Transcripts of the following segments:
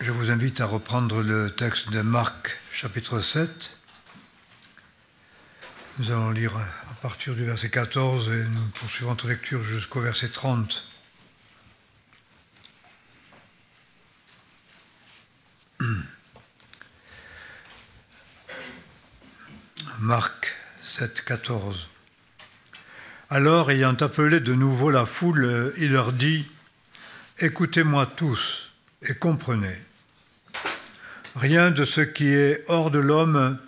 Je vous invite à reprendre le texte de Marc, chapitre 7. Nous allons lire à partir du verset 14 et nous poursuivons notre lecture jusqu'au verset 30. Marc 7, 14. Alors, ayant appelé de nouveau la foule, il leur dit : « Écoutez-moi tous et comprenez. Rien de ce qui est hors de l'homme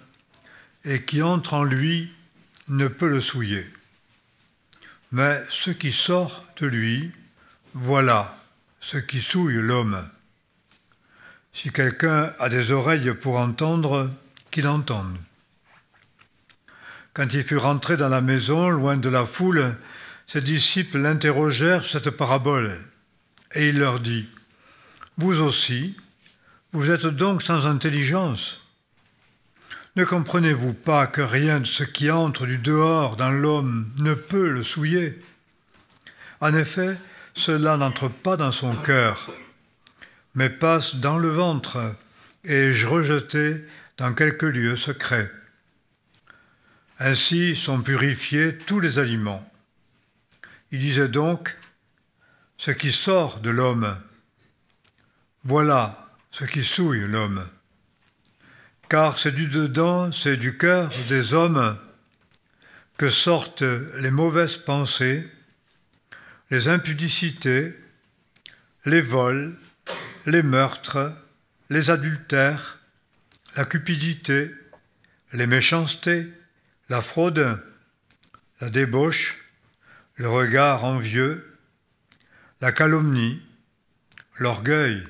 et qui entre en lui ne peut le souiller. Mais ce qui sort de lui, voilà ce qui souille l'homme. Si quelqu'un a des oreilles pour entendre, qu'il entende. » Quand il fut rentré dans la maison, loin de la foule, ses disciples l'interrogèrent sur cette parabole. Et il leur dit : « Vous aussi, vous êtes donc sans intelligence. Ne comprenez-vous pas que rien de ce qui entre du dehors dans l'homme ne peut le souiller ? En effet, cela n'entre pas dans son cœur, mais passe dans le ventre et est rejeté dans quelque lieu secret. Ainsi sont purifiés tous les aliments. » Il disait donc : « Ce qui sort de l'homme, voilà ce qui souille l'homme. Car c'est du dedans, c'est du cœur des hommes que sortent les mauvaises pensées, les impudicités, les vols, les meurtres, les adultères, la cupidité, les méchancetés, la fraude, la débauche, le regard envieux, la calomnie, l'orgueil,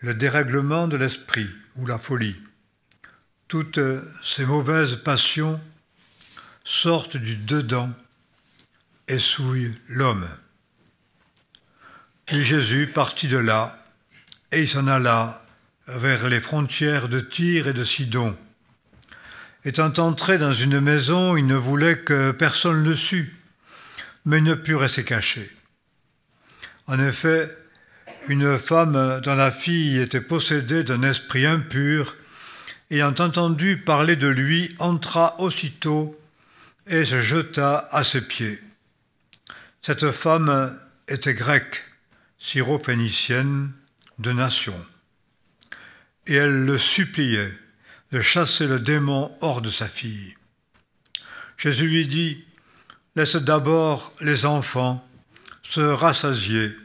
le dérèglement de l'esprit ou la folie. Toutes ces mauvaises passions sortent du dedans et souillent l'homme. » Puis Jésus partit de là, et il s'en alla vers les frontières de Tyr et de Sidon. Étant entré dans une maison, il ne voulait que personne le sût, mais il ne put rester caché. En effet, une femme dont la fille était possédée d'un esprit impur, ayant entendu parler de lui, entra aussitôt et se jeta à ses pieds. Cette femme était grecque, syrophénicienne de nation, et elle le suppliait de chasser le démon hors de sa fille. Jésus lui dit : « Laisse d'abord les enfants se rassasier,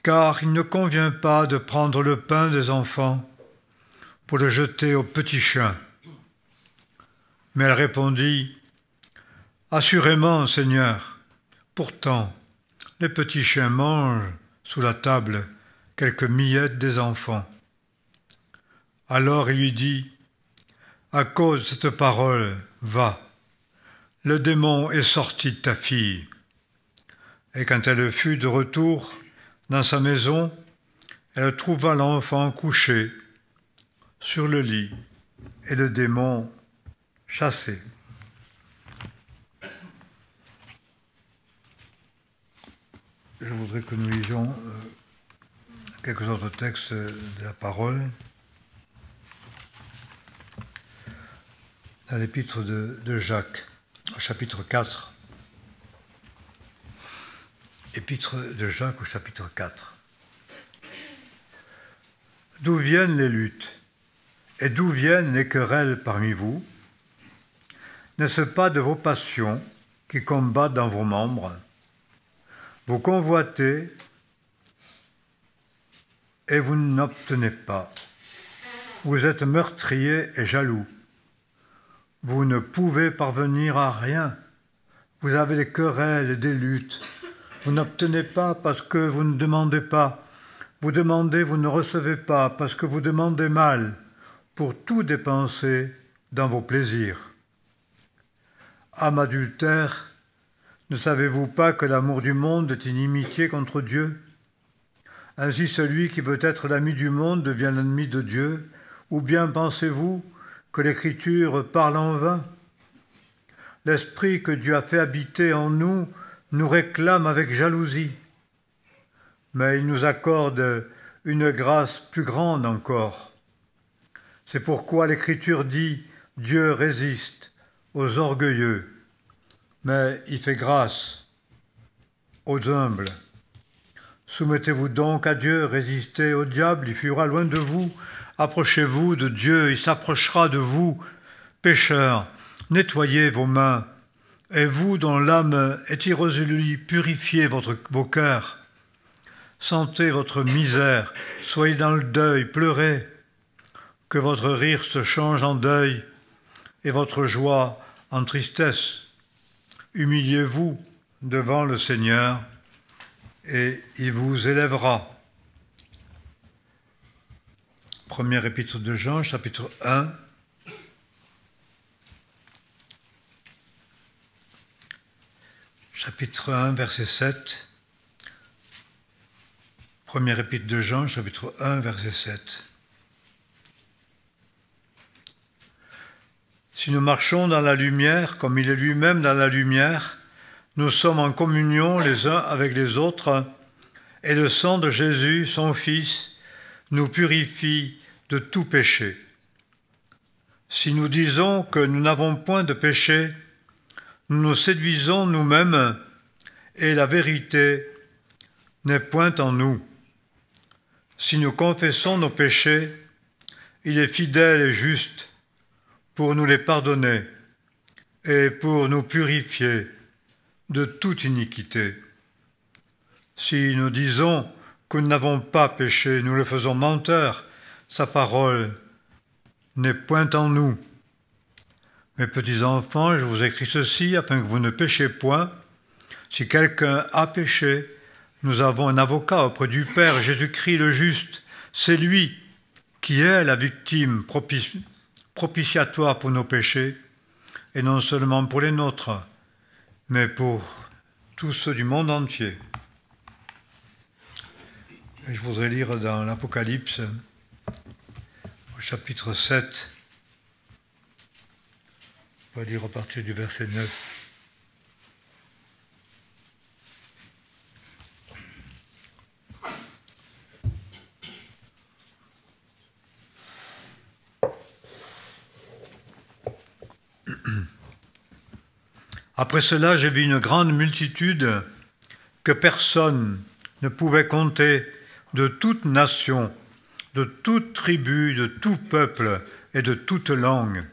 car il ne convient pas de prendre le pain des enfants pour le jeter aux petits chiens. » Mais elle répondit : « Assurément, Seigneur, pourtant les petits chiens mangent sous la table quelques miettes des enfants. » Alors il lui dit : « À cause de cette parole, va, le démon est sorti de ta fille. » Et quand elle fut de retour dans sa maison, elle trouva l'enfant couché sur le lit et le démon chassé. Je voudrais que nous lisions quelques autres textes de la parole. Dans l'épître de Jacques, au chapitre 4. Épître de Jacques au chapitre 4. D'où viennent les luttes et d'où viennent les querelles parmi vous ? N'est-ce pas de vos passions qui combattent dans vos membres ? Vous convoitez et vous n'obtenez pas. Vous êtes meurtriers et jaloux. Vous ne pouvez parvenir à rien. Vous avez des querelles et des luttes. Vous n'obtenez pas parce que vous ne demandez pas. Vous demandez, vous ne recevez pas parce que vous demandez mal, pour tout dépenser dans vos plaisirs. Âme adultère, ne savez-vous pas que l'amour du monde est inimitié contre Dieu ? Ainsi celui qui veut être l'ami du monde devient l'ennemi de Dieu. Ou bien pensez-vous que l'Écriture parle en vain ? L'Esprit que Dieu a fait habiter en nous réclame avec jalousie. Mais il nous accorde une grâce plus grande encore. C'est pourquoi l'Écriture dit « Dieu résiste aux orgueilleux, mais il fait grâce aux humbles. » Soumettez-vous donc à Dieu, résistez au diable, il fuira loin de vous. Approchez-vous de Dieu, il s'approchera de vous. Pécheurs, nettoyez vos mains. Et vous, dont l'âme est irrésolue, purifiez vos cœurs. Sentez votre misère, soyez dans le deuil, pleurez. Que votre rire se change en deuil et votre joie en tristesse. Humiliez-vous devant le Seigneur et il vous élèvera. Première épître de Jean, chapitre 1. Chapitre 1, verset 7. Première épître de Jean, chapitre 1, verset 7. Si nous marchons dans la lumière, comme il est lui-même dans la lumière, nous sommes en communion les uns avec les autres, et le sang de Jésus, son Fils, nous purifie de tout péché. Si nous disons que nous n'avons point de péché, nous nous séduisons nous-mêmes, et la vérité n'est point en nous. Si nous confessons nos péchés, il est fidèle et juste pour nous les pardonner et pour nous purifier de toute iniquité. Si nous disons que nous n'avons pas péché, nous le faisons menteur, sa parole n'est point en nous. Mes petits enfants, je vous écris ceci afin que vous ne péchiez point. Si quelqu'un a péché, nous avons un avocat auprès du Père, Jésus-Christ le juste. C'est lui qui est la victime propitiatoire pour nos péchés, et non seulement pour les nôtres, mais pour tous ceux du monde entier. Et je voudrais lire dans l'Apocalypse, au chapitre 7, on va lire à partir du verset 9. Après cela, j'ai vu une grande multitude que personne ne pouvait compter, de toute nation, de toute tribu, de tout peuple et de toute langue.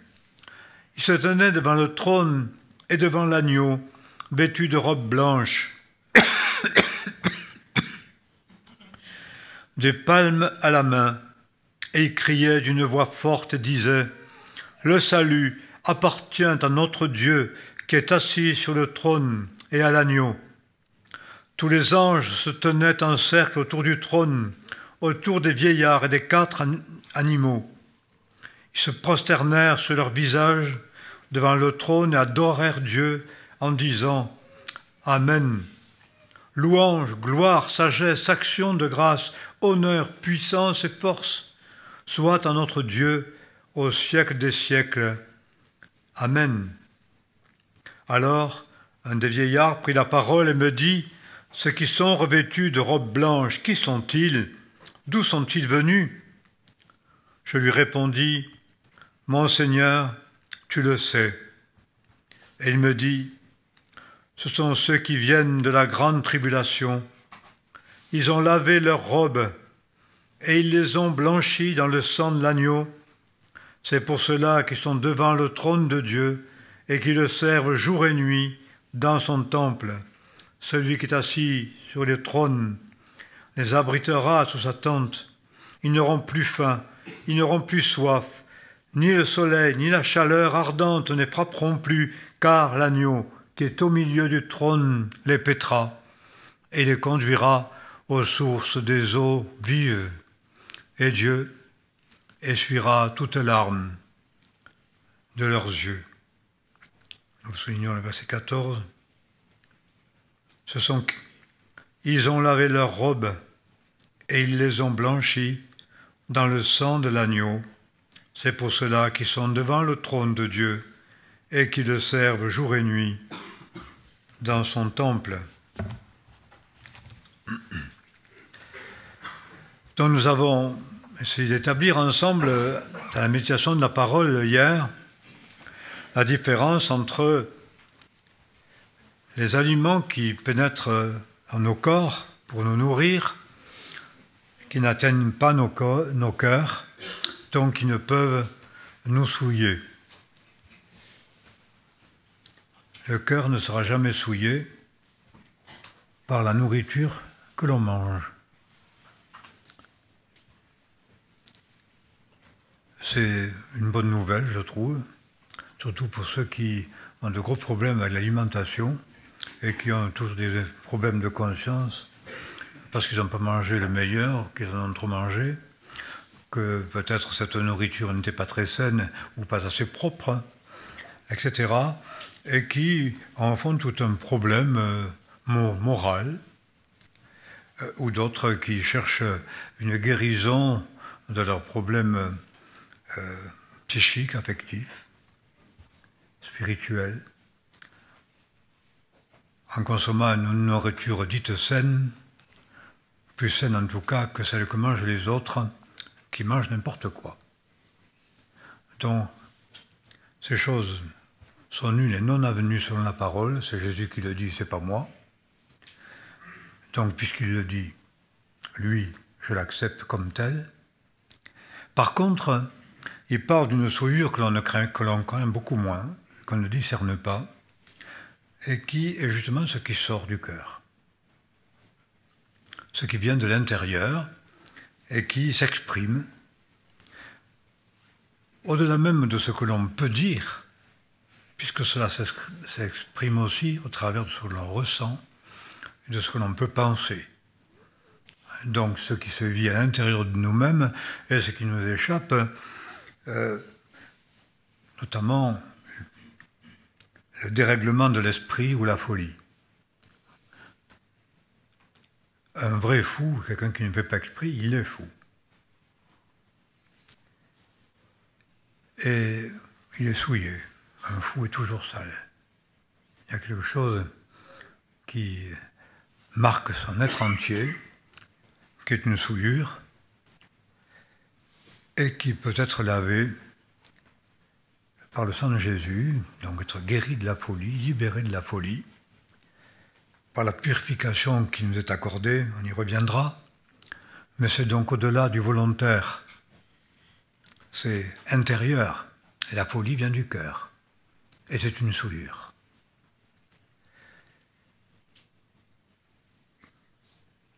Ils se tenaient devant le trône et devant l'agneau, vêtus de robes blanches, des palmes à la main, et ils criaient d'une voix forte et disaient « Le salut appartient à notre Dieu qui est assis sur le trône et à l'agneau. » Tous les anges se tenaient en cercle autour du trône, autour des vieillards et des 4 animaux. Ils se prosternèrent sur leur visage devant le trône et adorèrent Dieu en disant « Amen. Louange, gloire, sagesse, action de grâce, honneur, puissance et force soient à notre Dieu au siècle des siècles. Amen. » Alors, un des vieillards prit la parole et me dit « Ceux qui sont revêtus de robes blanches, qui sont-ils? D'où sont-ils venus ?» Je lui répondis « Mon Seigneur, tu le sais. » Et il me dit « Ce sont ceux qui viennent de la grande tribulation. Ils ont lavé leurs robes et ils les ont blanchies dans le sang de l'agneau. C'est pour cela qu'ils sont devant le trône de Dieu et qui le servent jour et nuit dans son temple. Celui qui est assis sur le trône les abritera sous sa tente. Ils n'auront plus faim, ils n'auront plus soif, ni le soleil, ni la chaleur ardente ne frapperont plus, car l'agneau qui est au milieu du trône les paîtra et les conduira aux sources des eaux vives. Et Dieu essuiera toute larme de leurs yeux. Nous soulignons le verset 14. Ils ont lavé leurs robes et ils les ont blanchies dans le sang de l'agneau. C'est pour cela qu'ils sont devant le trône de Dieu et qui le servent jour et nuit dans son temple. Donc nous avons essayé d'établir ensemble, dans la méditation de la parole hier, la différence entre les aliments qui pénètrent dans nos corps pour nous nourrir, qui n'atteignent pas nos cœurs, donc qui ne peuvent nous souiller. Le cœur ne sera jamais souillé par la nourriture que l'on mange. C'est une bonne nouvelle, je trouve, surtout pour ceux qui ont de gros problèmes avec l'alimentation et qui ont tous des problèmes de conscience parce qu'ils n'ont pas mangé le meilleur, qu'ils en ont trop mangé, que peut-être cette nourriture n'était pas très saine ou pas assez propre, etc. Et qui en font tout un problème moral, ou d'autres qui cherchent une guérison de leurs problèmes psychiques, affectifs, spirituels, en consommant une nourriture dite saine, plus saine en tout cas que celle que mangent les autres, qui mangent n'importe quoi. Donc, ces choses sont nulles et non avenues selon la parole, c'est Jésus qui le dit, c'est pas moi. Donc, puisqu'il le dit, lui, je l'accepte comme tel. Par contre, il parle d'une souillure que l'on craint beaucoup moins, qu'on ne discerne pas, et qui est justement ce qui sort du cœur. Ce qui vient de l'intérieur et qui s'exprime au-delà même de ce que l'on peut dire, puisque cela s'exprime aussi au travers de ce que l'on ressent et de ce que l'on peut penser. Donc ce qui se vit à l'intérieur de nous-mêmes et ce qui nous échappe, notamment le dérèglement de l'esprit ou la folie. Un vrai fou, quelqu'un qui ne fait pas exprès, il est fou. Et il est souillé. Un fou est toujours sale. Il y a quelque chose qui marque son être entier, qui est une souillure, et qui peut être lavé par le sang de Jésus, donc être guéri de la folie, libéré de la folie, par la purification qui nous est accordée, on y reviendra, mais c'est donc au-delà du volontaire, c'est intérieur, et la folie vient du cœur, et c'est une souillure.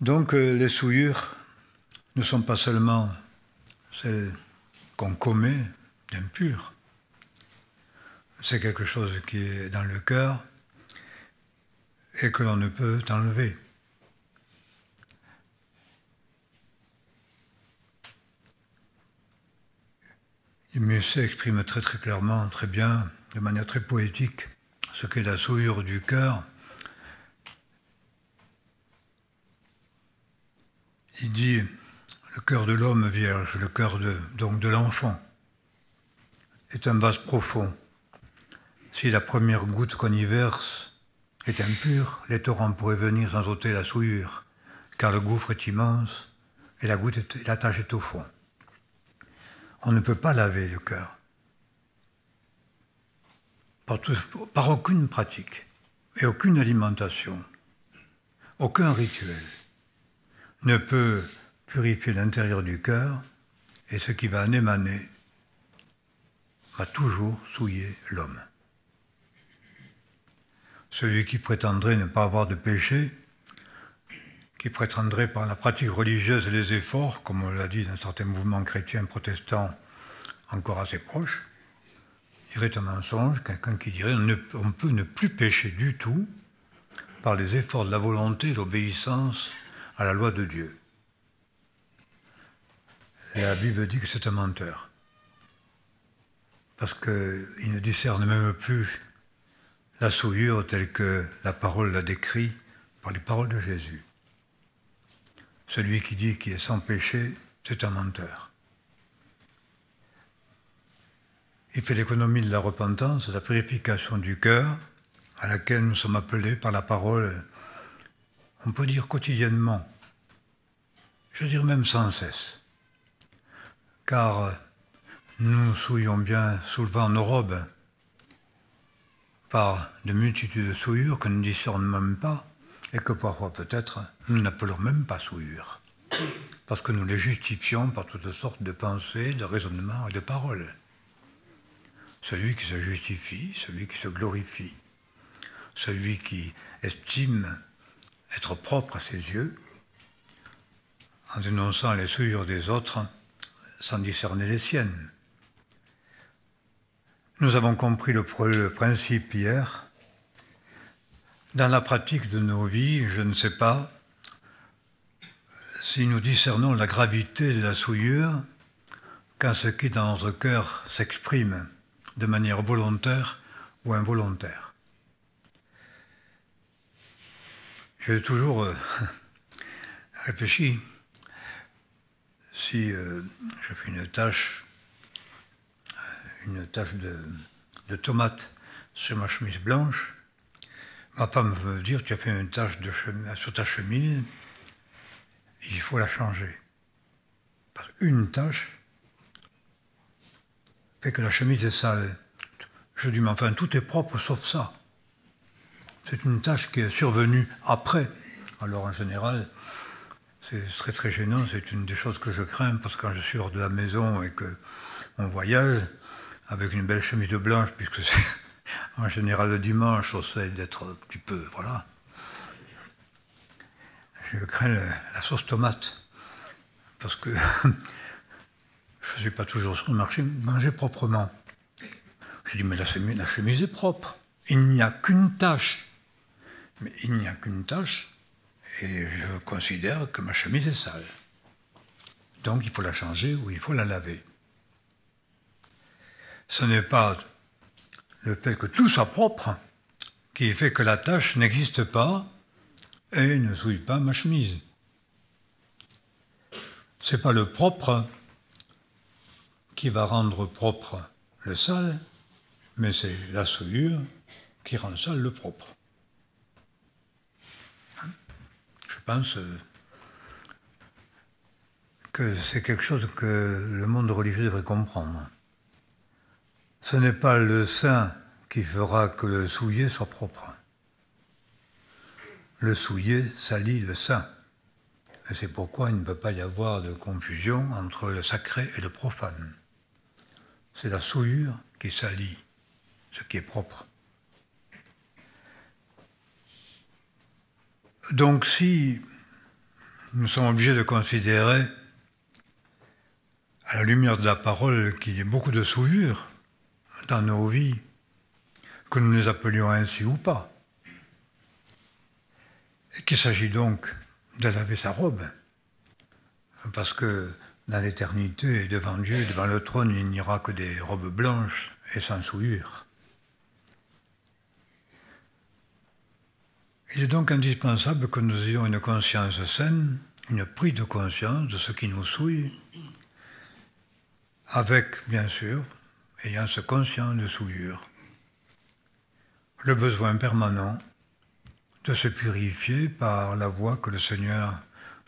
Donc les souillures ne sont pas seulement celles qu'on commet d'impures, c'est quelque chose qui est dans le cœur et que l'on ne peut enlever. Musset exprime très très clairement, très bien, de manière très poétique, ce qu'est la souillure du cœur. Il dit le cœur de l'homme vierge, le cœur de l'enfant, est un vase profond. Si la première goutte qu'on y verse est impure, les torrents pourraient venir sans ôter la souillure, car le gouffre est immense et la tâche est au fond. On ne peut pas laver le cœur par aucune pratique et aucune alimentation, aucun rituel ne peut purifier l'intérieur du cœur, et ce qui va en émaner va toujours souiller l'homme. Celui qui prétendrait ne pas avoir de péché, qui prétendrait par la pratique religieuse et les efforts, comme on l'a dit dans certains mouvements chrétiens protestants encore assez proches, dirait un mensonge, quelqu'un qui dirait on peut ne plus pécher du tout par les efforts de la volonté et l'obéissance à la loi de Dieu. La Bible dit que c'est un menteur, parce qu'il ne discerne même plus la souillure telle que la parole la décrit par les paroles de Jésus. Celui qui dit qu'il est sans péché, c'est un menteur. Il fait l'économie de la repentance, de la purification du cœur, à laquelle nous sommes appelés par la parole, on peut dire quotidiennement, je dirais même sans cesse. Car nous souillons bien souvent nos robes par de multitudes de souillures que nous ne discernons même pas et que parfois peut-être nous n'appelons même pas souillures. Parce que nous les justifions par toutes sortes de pensées, de raisonnements et de paroles. Celui qui se justifie, celui qui se glorifie, celui qui estime être propre à ses yeux, en dénonçant les souillures des autres sans discerner les siennes. Nous avons compris le principe hier. Dans la pratique de nos vies, je ne sais pas si nous discernons la gravité de la souillure quand ce qui dans notre cœur s'exprime de manière volontaire ou involontaire. J'ai toujours réfléchi, si je fais une tâche de tomate sur ma chemise blanche, ma femme veut me dire, tu as fait une tâche sur ta chemise, il faut la changer. Parce qu'une tâche fait que la chemise est sale. Je dis, mais enfin, tout est propre sauf ça. C'est une tâche qui est survenue après. Alors en général, c'est très très gênant, c'est une des choses que je crains, parce que quand je suis hors de la maison et qu'on voyage, avec une belle chemise blanche, puisque c'est en général le dimanche, j'essaie d'être un petit peu, voilà. Je crains la sauce tomate, parce que je ne suis pas toujours sur le marché, manger proprement. Je dis, mais la chemise est propre, il n'y a qu'une tache. Mais il n'y a qu'une tache, et je considère que ma chemise est sale. Donc il faut la changer ou il faut la laver. Ce n'est pas le fait que tout soit propre qui fait que la tache n'existe pas et ne souille pas ma chemise. Ce n'est pas le propre qui va rendre propre le sale, mais c'est la souillure qui rend sale le propre. Je pense que c'est quelque chose que le monde religieux devrait comprendre. Ce n'est pas le saint qui fera que le souillé soit propre. Le souillé salit le saint. Et c'est pourquoi il ne peut pas y avoir de confusion entre le sacré et le profane. C'est la souillure qui salit ce qui est propre. Donc si nous sommes obligés de considérer, à la lumière de la parole, qu'il y a beaucoup de souillures dans nos vies, que nous les appelions ainsi ou pas, et qu'il s'agit donc de laver sa robe, parce que dans l'éternité, devant Dieu, devant le trône, il n'y aura que des robes blanches et sans souillure. Il est donc indispensable que nous ayons une conscience saine, une prise de conscience de ce qui nous souille, avec, bien sûr, ayant ce conscient de souillure, le besoin permanent de se purifier par la voie que le Seigneur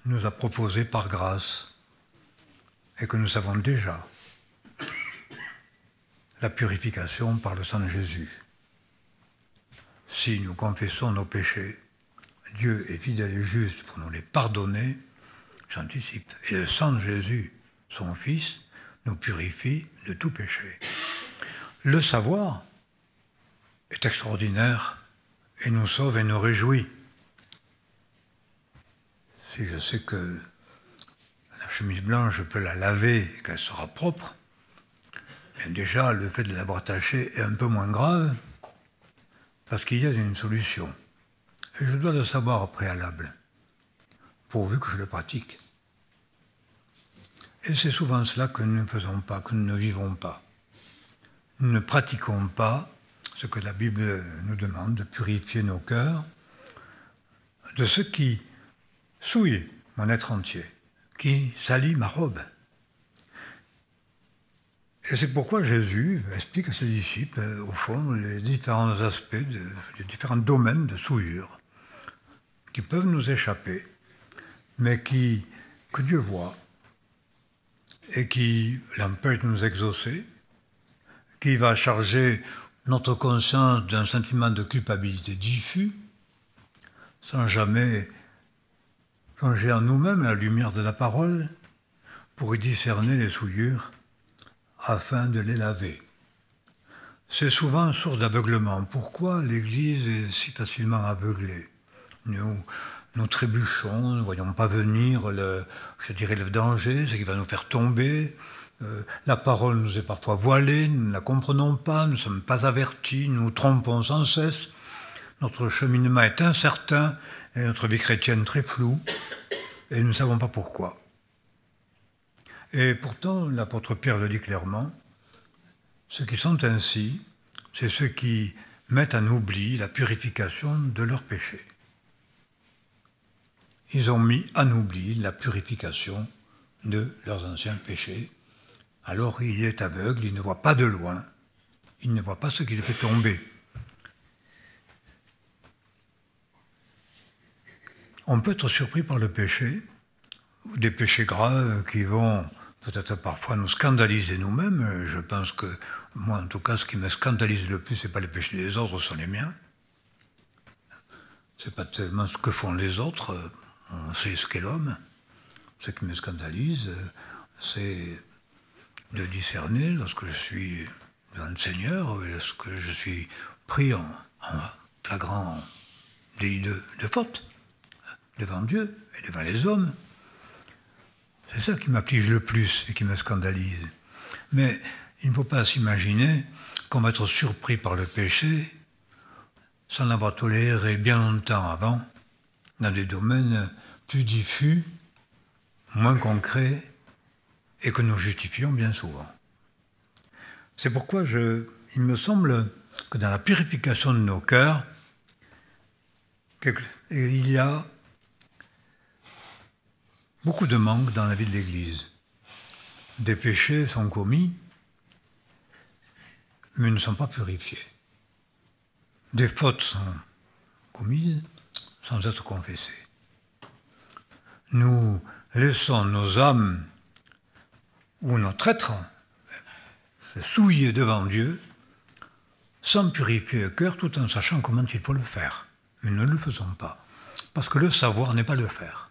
nous a proposée par grâce et que nous savons déjà, la purification par le sang de Jésus. Si nous confessons nos péchés, Dieu est fidèle et juste pour nous les pardonner, j'anticipe, et le sang de Jésus, son Fils, nous purifie de tout péché. Le savoir est extraordinaire et nous sauve et nous réjouit. Si je sais que la chemise blanche, je peux la laver et qu'elle sera propre, bien déjà, le fait de l'avoir tachée est un peu moins grave, parce qu'il y a une solution. Et je dois le savoir au préalable, pourvu que je le pratique. Et c'est souvent cela que nous ne faisons pas, que nous ne vivons pas. Nous ne pratiquons pas ce que la Bible nous demande, de purifier nos cœurs de ce qui souille mon être entier, qui salit ma robe. Et c'est pourquoi Jésus explique à ses disciples, au fond, les différents aspects, les différents domaines de souillure qui peuvent nous échapper, mais qui, que Dieu voit et qui l'empêche de nous exaucer, qui va charger notre conscience d'un sentiment de culpabilité diffus, sans jamais plonger en nous-mêmes la lumière de la parole pour y discerner les souillures afin de les laver. C'est souvent source d'aveuglement. Pourquoi l'Église est si facilement aveuglée? Nous trébuchons, nous ne voyons pas venir le danger, ce qui va nous faire tomber. La parole nous est parfois voilée, nous ne la comprenons pas, nous ne sommes pas avertis, nous nous trompons sans cesse. Notre cheminement est incertain et notre vie chrétienne très floue et nous ne savons pas pourquoi. Et pourtant, l'apôtre Pierre le dit clairement, ceux qui sont ainsi, c'est ceux qui mettent en oubli la purification de leurs péchés. Ils ont mis en oubli la purification de leurs anciens péchés. Alors il est aveugle, il ne voit pas de loin, il ne voit pas ce qui le fait tomber. On peut être surpris par le péché, ou des péchés graves qui vont peut-être parfois nous scandaliser nous-mêmes. Je pense que moi, en tout cas, ce qui me scandalise le plus, ce n'est pas les péchés des autres, ce sont les miens. Ce n'est pas tellement ce que font les autres, on sait ce qu'est l'homme. Ce qui me scandalise, c'est de discerner lorsque je suis devant le Seigneur, lorsque je suis pris en flagrant délit de faute devant Dieu et devant les hommes. C'est ça qui m'afflige le plus et qui me scandalise. Mais il ne faut pas s'imaginer qu'on va être surpris par le péché sans l'avoir toléré bien longtemps avant, dans des domaines plus diffus, moins concrets, et que nous justifions bien souvent. C'est pourquoi il me semble que dans la purification de nos cœurs, il y a beaucoup de manques dans la vie de l'Église. Des péchés sont commis, mais ne sont pas purifiés. Des fautes sont commises sans être confessées. Nous laissons nos âmes ou notre être se souiller devant Dieu sans purifier le cœur tout en sachant comment il faut le faire. Mais nous ne le faisons pas, parce que le savoir n'est pas le faire.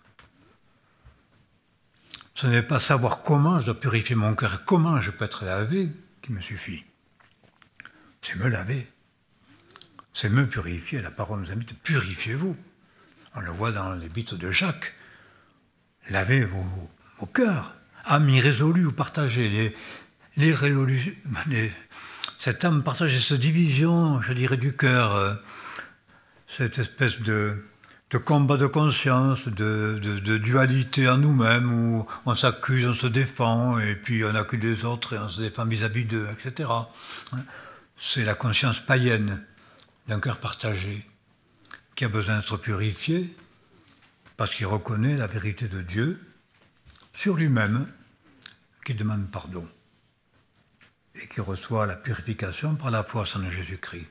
Ce n'est pas savoir comment je dois purifier mon cœur et comment je peux être lavé qui me suffit. C'est me laver. C'est me purifier. La parole nous invite, purifiez-vous. On le voit dans l'épître de Jacques. Lavez vos cœurs. Âmes irrésolues ou partagées. Cette âme partagée, cette division, je dirais, du cœur, cette espèce de combat de conscience, de dualité en nous-mêmes, où on s'accuse, on se défend, et puis on accuse les autres et on se défend vis-à-vis d'eux, etc. C'est la conscience païenne d'un cœur partagé qui a besoin d'être purifié parce qu'il reconnaît la vérité de Dieu sur lui-même, qui demande pardon et qui reçoit la purification par la foi en son Jésus-Christ,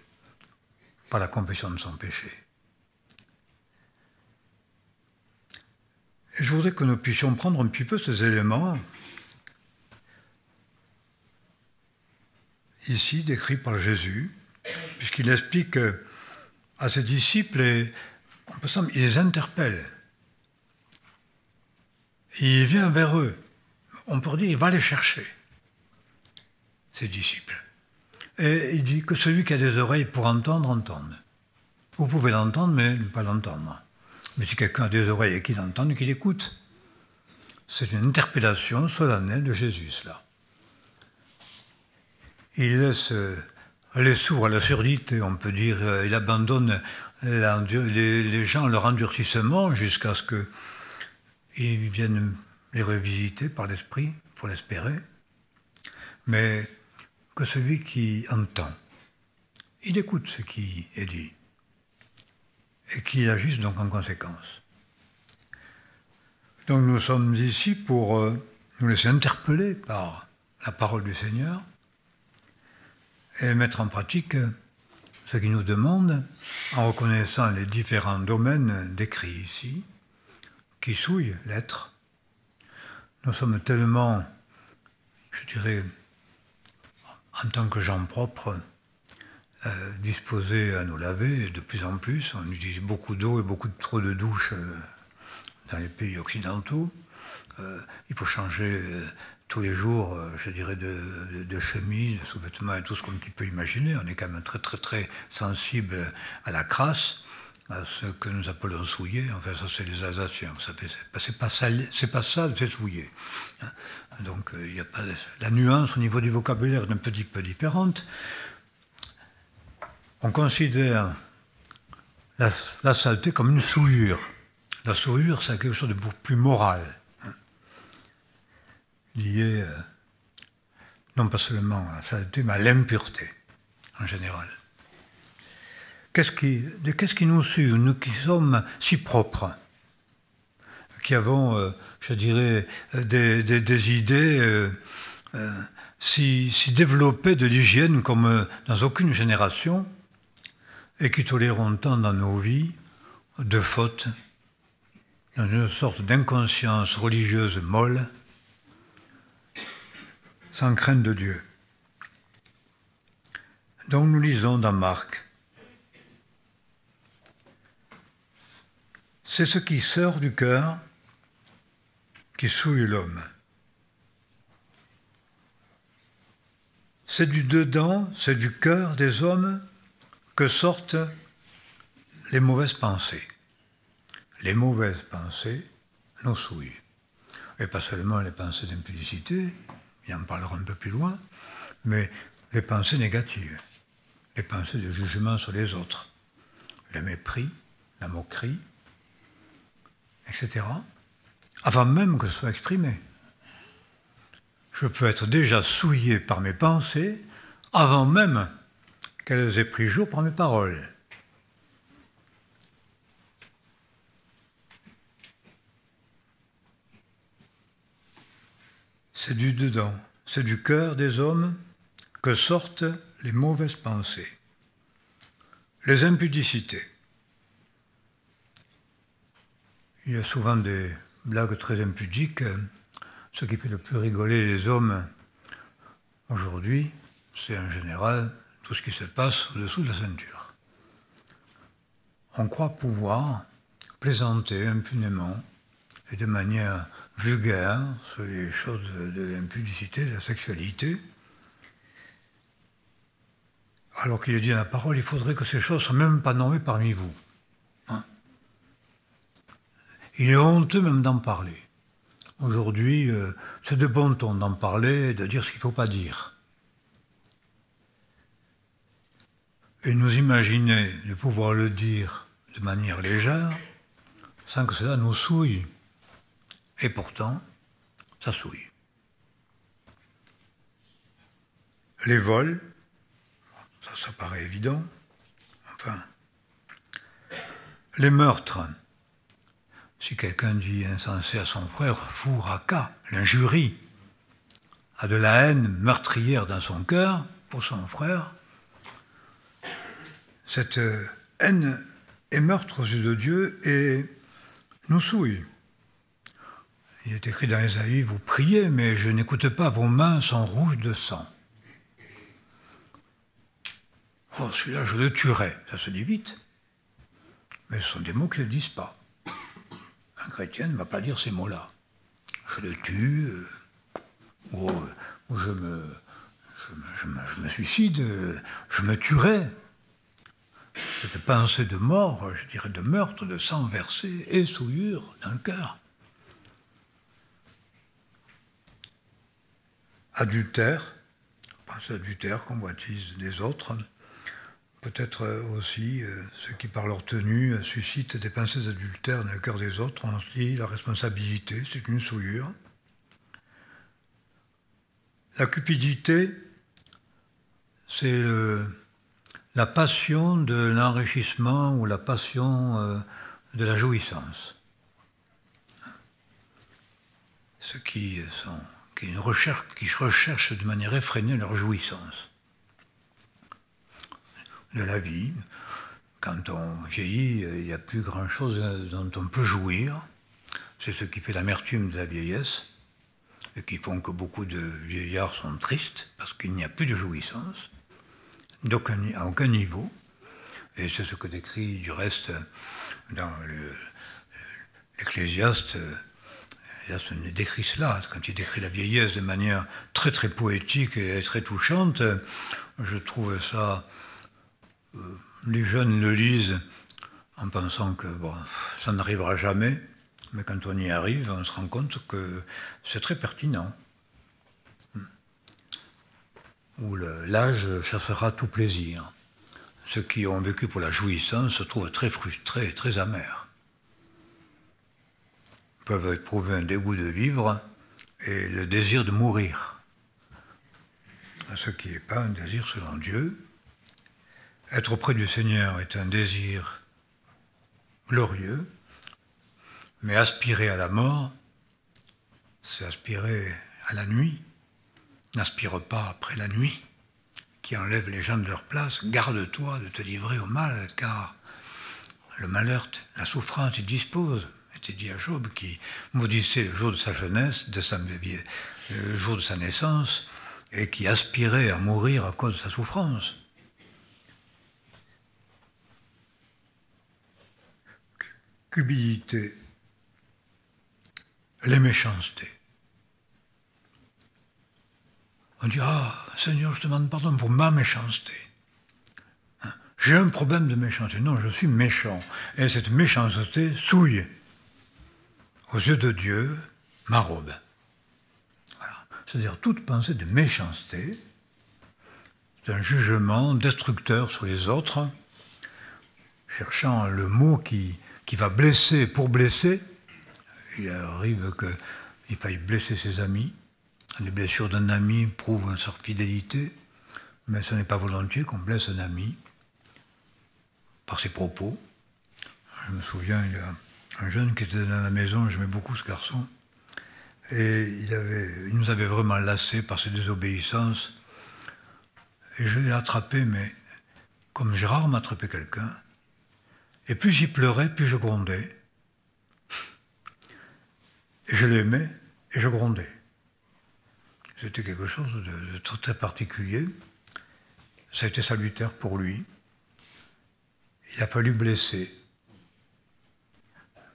par la confession de son péché. Et je voudrais que nous puissions prendre un petit peu ces éléments ici décrits par Jésus, puisqu'il explique à ses disciples, et il les interpelle. Et il vient vers eux. On pourrait dire, il va les chercher, ses disciples. Et il dit que celui qui a des oreilles pour entendre, entende. Vous pouvez l'entendre, mais ne pas l'entendre. Mais si quelqu'un a des oreilles et qu'il entend, qu'il écoute. C'est une interpellation solennelle de Jésus, cela. Il s'ouvre à la surdité, on peut dire, il abandonne les gens, leur endurcissement, jusqu'à ce qu'ils viennent les revisiter par l'esprit, il faut l'espérer. Mais que celui qui entend, il écoute ce qui est dit. Et qu'il agisse donc en conséquence. Donc nous sommes ici pour nous laisser interpeller par la parole du Seigneur et mettre en pratique ce qu'il nous demande en reconnaissant les différents domaines décrits ici qui souillent l'être, nous sommes tellement, je dirais, en tant que gens propres, disposés à nous laver de plus en plus. On utilise beaucoup d'eau et trop de douches dans les pays occidentaux. Il faut changer tous les jours, je dirais, de chemise, de sous-vêtements et tout ce qu'on peut imaginer. On est quand même très, très, très sensible à la crasse, à ce que nous appelons souiller. Enfin, ça, c'est les Alsaciens. C'est pas sale, c'est souiller. Donc, il y a pas la nuance au niveau du vocabulaire est un petit peu différente. On considère la saleté comme une souillure. La souillure, c'est quelque chose de beaucoup plus moral, lié non pas seulement à la saleté, mais à l'impureté, en général. Qu'est-ce qui nous suit, nous qui sommes si propres, qui avons, je dirais, des idées si développées de l'hygiène comme dans aucune génération, et qui tolérons tant dans nos vies de fautes, dans une sorte d'inconscience religieuse molle, sans crainte de Dieu. Donc nous lisons dans Marc. C'est ce qui sort du cœur qui souille l'homme. C'est du dedans, c'est du cœur des hommes que sortent les mauvaises pensées. Les mauvaises pensées nous souillent. Et pas seulement les pensées d'impudicité, il en parlera un peu plus loin, mais les pensées négatives, les pensées de jugement sur les autres, le mépris, la moquerie, etc., avant même que ce soit exprimé. Je peux être déjà souillé par mes pensées avant même qu'elles aient pris jour par mes paroles. C'est du dedans, c'est du cœur des hommes que sortent les mauvaises pensées, les impudicités. Il y a souvent des blagues très impudiques. Ce qui fait le plus rigoler les hommes aujourd'hui, c'est en général tout ce qui se passe au-dessous de la ceinture. On croit pouvoir plaisanter impunément et de manière vulgaire sur les choses de l'impudicité, de la sexualité, alors qu'il est dit dans la parole, il faudrait que ces choses ne soient même pas nommées parmi vous. Il est honteux même d'en parler. Aujourd'hui, c'est de bon ton d'en parler et de dire ce qu'il ne faut pas dire. Et nous imaginer de pouvoir le dire de manière légère, sans que cela nous souille. Et pourtant, ça souille. Les vols, ça paraît évident. Enfin, les meurtres. Si quelqu'un dit insensé à son frère, fou, raca, l'injurie, a de la haine meurtrière dans son cœur pour son frère, cette haine est meurtre aux yeux de Dieu et nous souille. Il est écrit dans Ésaïe, vous priez, mais je n'écoute pas, vos mains sont rouges de sang. Oh, celui-là, je le tuerai. Ça se dit vite. Mais ce sont des mots qui ne se disent pas. Un chrétien ne va pas dire ces mots-là. Je le tue, ou je me suicide, je me tuerai. Cette pensée de mort, je dirais de meurtre, de sang versé et souillure dans le cœur. Adultère, pensée adultère, convoitise des autres. Peut-être aussi ceux qui, par leur tenue, suscitent des pensées adultères dans le cœur des autres, ont aussi la responsabilité, c'est une souillure. La cupidité, c'est la passion de l'enrichissement ou la passion de la jouissance. Ceux qui recherchent de manière effrénée leur jouissance. De la vie. Quand on vieillit, il n'y a plus grand-chose dont on peut jouir. C'est ce qui fait l'amertume de la vieillesse. et qui font que beaucoup de vieillards sont tristes, parce qu'il n'y a plus de jouissance, à aucun niveau. Et c'est ce que décrit du reste dans l'Ecclésiaste. Il décrit cela, quand il décrit la vieillesse de manière très très poétique et très touchante. Je trouve ça... les jeunes le lisent en pensant que bon, ça n'arrivera jamais, mais quand on y arrive, on se rend compte que c'est très pertinent. Où l'âge chassera tout plaisir. Ceux qui ont vécu pour la jouissance se trouvent très frustrés et très amers. Ils peuvent éprouver un dégoût de vivre et le désir de mourir. Ce qui n'est pas un désir selon Dieu. Être auprès du Seigneur est un désir glorieux, mais aspirer à la mort, c'est aspirer à la nuit. N'aspire pas après la nuit, qui enlève les gens de leur place. Garde-toi de te livrer au mal, car le malheur, la souffrance, il dispose. C'était dit à Job, qui maudissait le jour de sa jeunesse, le jour de sa naissance, et qui aspirait à mourir à cause de sa souffrance. Cupidité, les méchancetés. On dit, ah, Seigneur, je te demande pardon pour ma méchanceté. J'ai un problème de méchanceté. Non, je suis méchant. Et cette méchanceté souille, aux yeux de Dieu, ma robe. Voilà. C'est-à-dire, toute pensée de méchanceté, c'est un jugement destructeur sur les autres, cherchant le mot qui va blesser pour blesser. Il arrive qu'il faille blesser ses amis. Les blessures d'un ami prouvent une sorte de fidélité, mais ce n'est pas volontiers qu'on blesse un ami par ses propos. Je me souviens, il y a un jeune qui était dans la maison, j'aimais beaucoup ce garçon, et il nous avait vraiment lassés par ses désobéissances, et je l'ai attrapé, mais comme j'ai rarement attrapé quelqu'un, et plus il pleurait, plus je grondais. Et je l'aimais, et je grondais. C'était quelque chose de très, très particulier. Ça a été salutaire pour lui. Il a fallu blesser.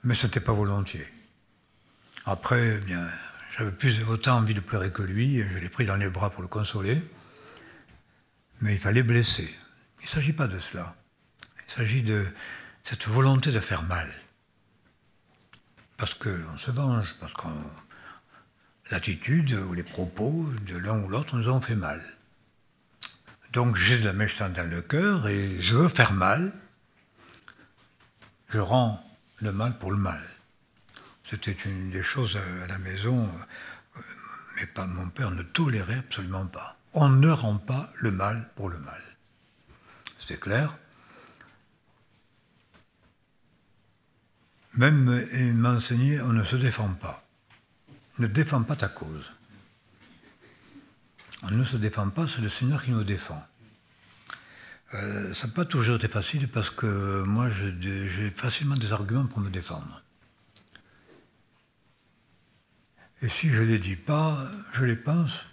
Mais ce n'était pas volontiers. Après, eh bien, j'avais autant envie de pleurer que lui, et je l'ai pris dans les bras pour le consoler. Mais il fallait blesser. Il ne s'agit pas de cela. Il s'agit de cette volonté de faire mal. Parce qu'on se venge, parce que l'attitude ou les propos de l'un ou l'autre nous ont fait mal. Donc j'ai de la méchanceté dans le cœur et je veux faire mal. Je rends le mal pour le mal. C'était une des choses à la maison, mais mon père ne tolérait absolument pas. On ne rend pas le mal pour le mal. C'était clair. Même il m'a enseigné, on ne se défend pas. Ne défends pas ta cause. On ne se défend pas, c'est le Seigneur qui nous défend. Ça n'a pas toujours été facile parce que moi, j'ai facilement des arguments pour me défendre. Et si je ne les dis pas, je les pense.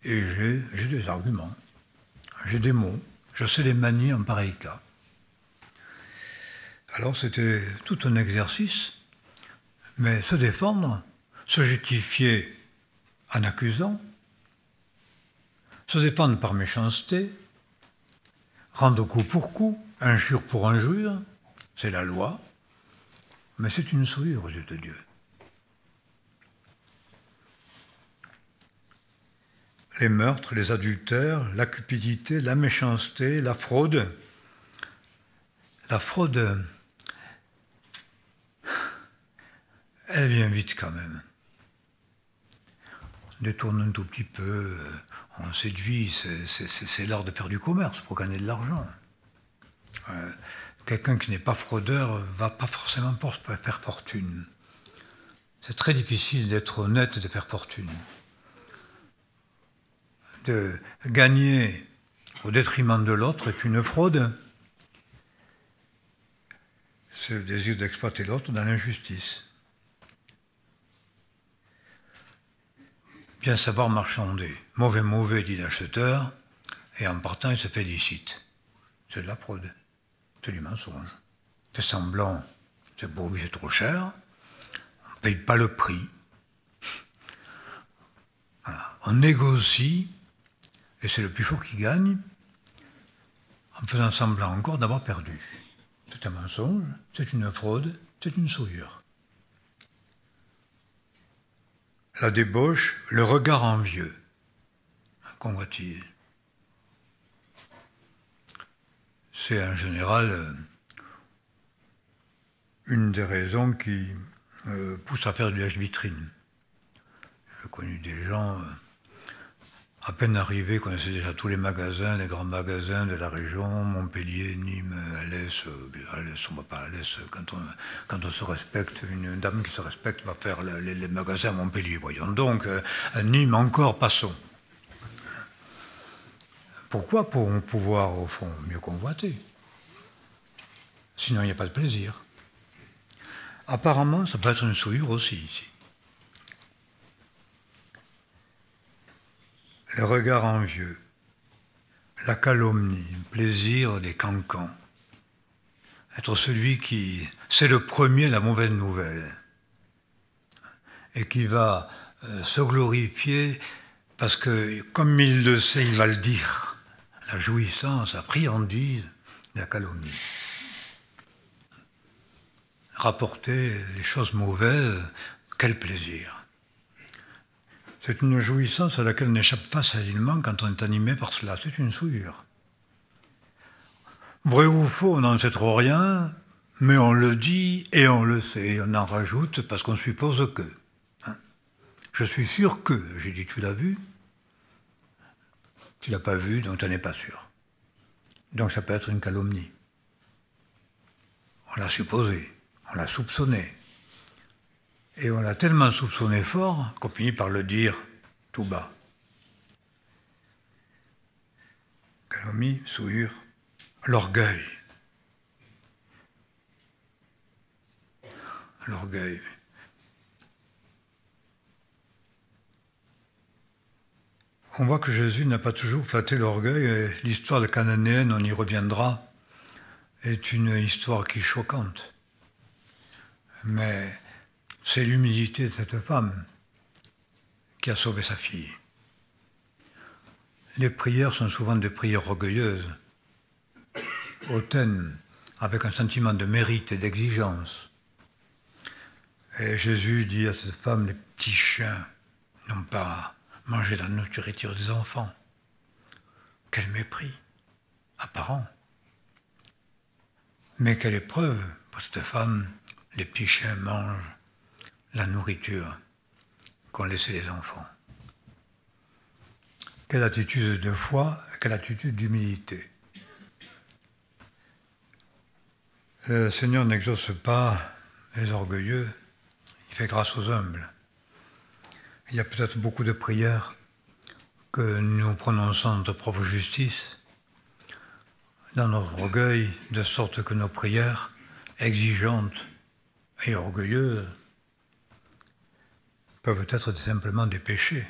Et j'ai des arguments. J'ai des mots. Je sais les manier en pareil cas. Alors c'était tout un exercice. Mais se défendre, se justifier en accusant, se défendre par méchanceté, rendre coup pour coup, injure pour injure, c'est la loi, mais c'est une souillure aux yeux de Dieu. Les meurtres, les adultères, la cupidité, la méchanceté, la fraude. La fraude, elle vient vite quand même. On détourne un tout petit peu, on séduit, c'est l'art de faire du commerce pour gagner de l'argent. Quelqu'un qui n'est pas fraudeur ne va pas forcément faire fortune. C'est très difficile d'être honnête et de faire fortune. De gagner au détriment de l'autre est une fraude. C'est le désir d'exploiter l'autre dans l'injustice. vient savoir marchander. Mauvais, mauvais, dit l'acheteur, et en partant, il se félicite. C'est de la fraude, c'est du mensonge. Fait semblant, c'est pour lui, c'est trop cher, on ne paye pas le prix. Voilà. On négocie, et c'est le plus fort qui gagne, en faisant semblant encore d'avoir perdu. C'est un mensonge, c'est une fraude, c'est une souillure. La débauche, le regard envieux, convoitise. C'est en général une des raisons qui pousse à faire du lèche-vitrine. J'ai connu des gens, à peine arrivés, connaissaient déjà tous les magasins, les grands magasins de la région, Montpellier, Nîmes, Alès, on va pas à Alès, quand on se respecte, une dame qui se respecte va faire les magasins à Montpellier, voyons donc, à Nîmes encore, passons. Pourquoi? Pour pouvoir, au fond, mieux convoiter. Sinon, il n'y a pas de plaisir. Apparemment, ça peut être une souillure aussi, ici. Le regard envieux, la calomnie, le plaisir des cancans. Être celui qui c'est le premier la mauvaise nouvelle et qui va se glorifier parce que, comme il le sait, il va le dire. La jouissance, la friandise, la calomnie. Rapporter les choses mauvaises, quel plaisir! C'est une jouissance à laquelle on n'échappe pas facilement quand on est animé par cela. C'est une souillure. Vrai ou faux, on n'en sait trop rien, mais on le dit et on le sait. On en rajoute parce qu'on suppose que. Hein. Je suis sûr que. J'ai dit, tu l'as vu? Tu l'as pas vu, donc tu n'en es pas sûr. Donc ça peut être une calomnie. On l'a supposé, on l'a soupçonné. Et on l'a tellement soupçonné fort qu'on finit par le dire tout bas. Calomnie, souillure, l'orgueil. L'orgueil. On voit que Jésus n'a pas toujours flatté l'orgueil, et l'histoire de Cananéenne, on y reviendra, est une histoire qui est choquante. Mais c'est l'humilité de cette femme qui a sauvé sa fille. Les prières sont souvent des prières orgueilleuses, hautaines, avec un sentiment de mérite et d'exigence. Et Jésus dit à cette femme, les petits chiens n'ont pas mangé la nourriture des enfants. Quel mépris apparent. Mais quelle épreuve pour cette femme, les petits chiens mangent la nourriture qu'ont laissé les enfants. Quelle attitude de foi, quelle attitude d'humilité. Le Seigneur n'exauce pas les orgueilleux, il fait grâce aux humbles. Il y a peut-être beaucoup de prières que nous prononçons en notre propre justice, dans notre orgueil, de sorte que nos prières, exigeantes et orgueilleuses, peuvent être simplement des péchés.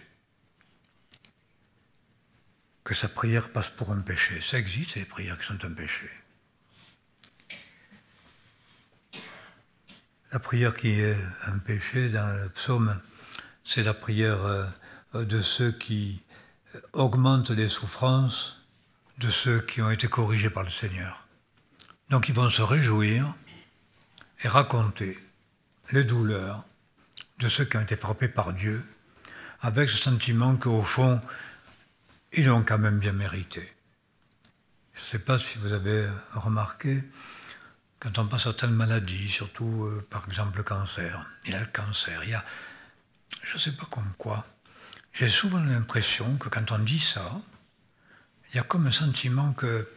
Que sa prière passe pour un péché. Ça existe, les prières qui sont un péché. La prière qui est un péché dans le psaume, c'est la prière de ceux qui augmentent les souffrances de ceux qui ont été corrigés par le Seigneur. Donc ils vont se réjouir et raconter les douleurs de ceux qui ont été frappés par Dieu, avec ce sentiment qu'au fond, ils l'ont quand même bien mérité. Je ne sais pas si vous avez remarqué, quand on passe à certaines maladies, surtout par exemple le cancer, il a le cancer, il y a, je ne sais pas comme quoi, j'ai souvent l'impression que quand on dit ça, il y a comme un sentiment que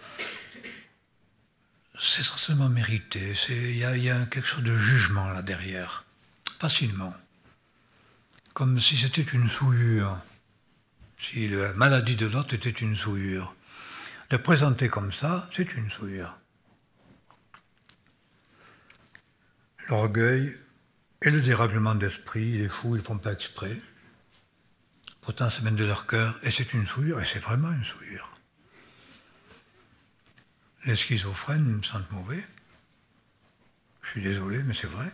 c'est certainement mérité, il y a quelque chose de jugement là derrière, facilement. Comme si c'était une souillure, si la maladie de l'autre était une souillure. Le présenter comme ça, c'est une souillure. L'orgueil et le dérèglement d'esprit, les fous, ils ne font pas exprès. pourtant ça vient de leur cœur, et c'est une souillure, et c'est vraiment une souillure. Les schizophrènes me sentent mauvais. Je suis désolé, mais c'est vrai.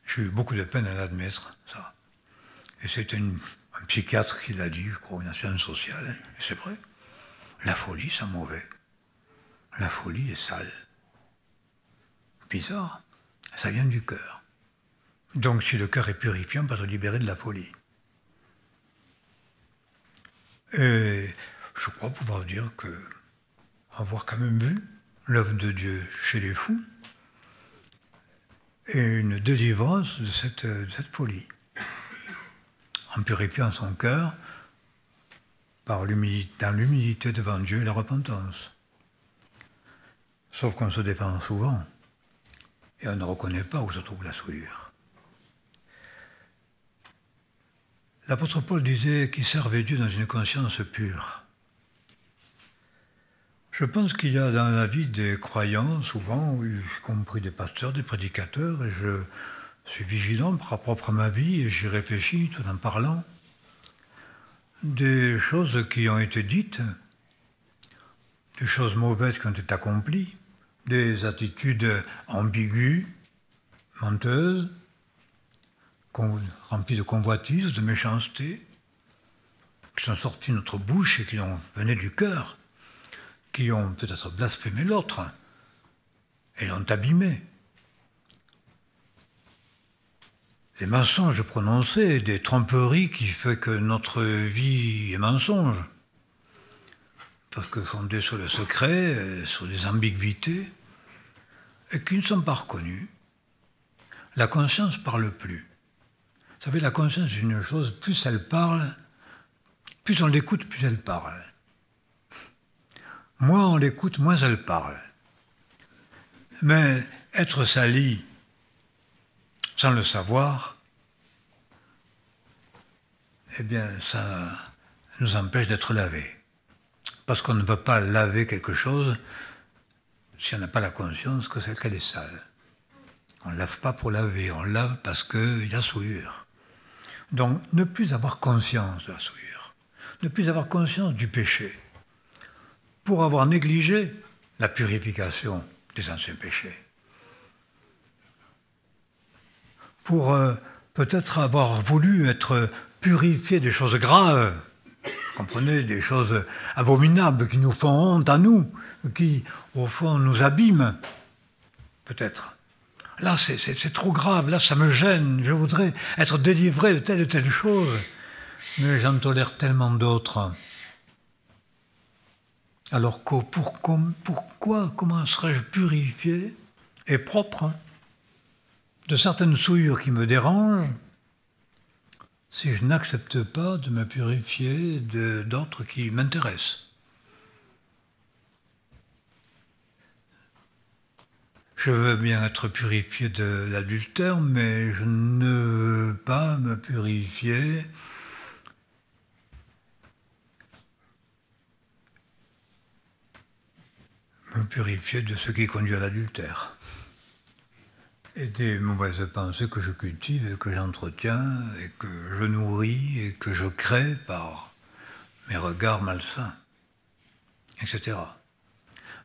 J'ai eu beaucoup de peine à l'admettre, ça. Et c'est un psychiatre qui l'a dit, je crois, une science sociale, et c'est vrai. La folie, c'est mauvais. La folie est sale. Bizarre. Ça vient du cœur. Donc si le cœur est purifié, on peut se libérer de la folie. Et je crois pouvoir dire que avoir quand même vu l'œuvre de Dieu chez les fous et une délivrance de cette folie. En purifiant son cœur dans l'humilité devant Dieu et la repentance. Sauf qu'on se défend souvent et on ne reconnaît pas où se trouve la souillure. L'apôtre Paul disait qu'il servait Dieu dans une conscience pure. Je pense qu'il y a dans la vie des croyants, souvent, y compris des pasteurs, des prédicateurs, et je suis vigilant par rapport à ma vie, et j'y réfléchis tout en parlant, des choses qui ont été dites, des choses mauvaises qui ont été accomplies, des attitudes ambiguës, menteuses, remplies de convoitises, de méchanceté, qui sont sorties de notre bouche et qui venaient du cœur, qui ont peut-être blasphémé l'autre et l'ont abîmé. Des mensonges prononcés, des tromperies qui font que notre vie est mensonge. Parce que fondées sur le secret, sur des ambiguïtés, et qui ne sont pas reconnues. La conscience ne parle plus. Vous savez, la conscience est une chose, plus elle parle, plus on l'écoute, plus elle parle. Moins on l'écoute, moins elle parle. Mais être sali sans le savoir, eh bien, ça nous empêche d'être lavés. Parce qu'on ne peut pas laver quelque chose si on n'a pas la conscience que c'est qu'elle est sale. On ne lave pas pour laver, on lave parce qu'il y a souillure. Donc, ne plus avoir conscience de la souillure, ne plus avoir conscience du péché, pour avoir négligé la purification des anciens péchés. Pour peut-être avoir voulu être purifié des choses graves, comprenez, des choses abominables qui nous font honte à nous, qui, au fond, nous abîment, peut-être. Là, c'est trop grave, là, ça me gêne, je voudrais être délivré de telle ou telle chose, mais j'en tolère tellement d'autres. Alors pourquoi comment serais-je purifié et propre de certaines souillures qui me dérangent si je n'accepte pas de me purifier d'autres qui m'intéressent? Je veux bien être purifié de l'adultère, mais je ne veux pas me purifier de ce qui conduit à l'adultère. Et des mauvaises pensées que je cultive et que j'entretiens et que je nourris et que je crée par mes regards malsains, etc.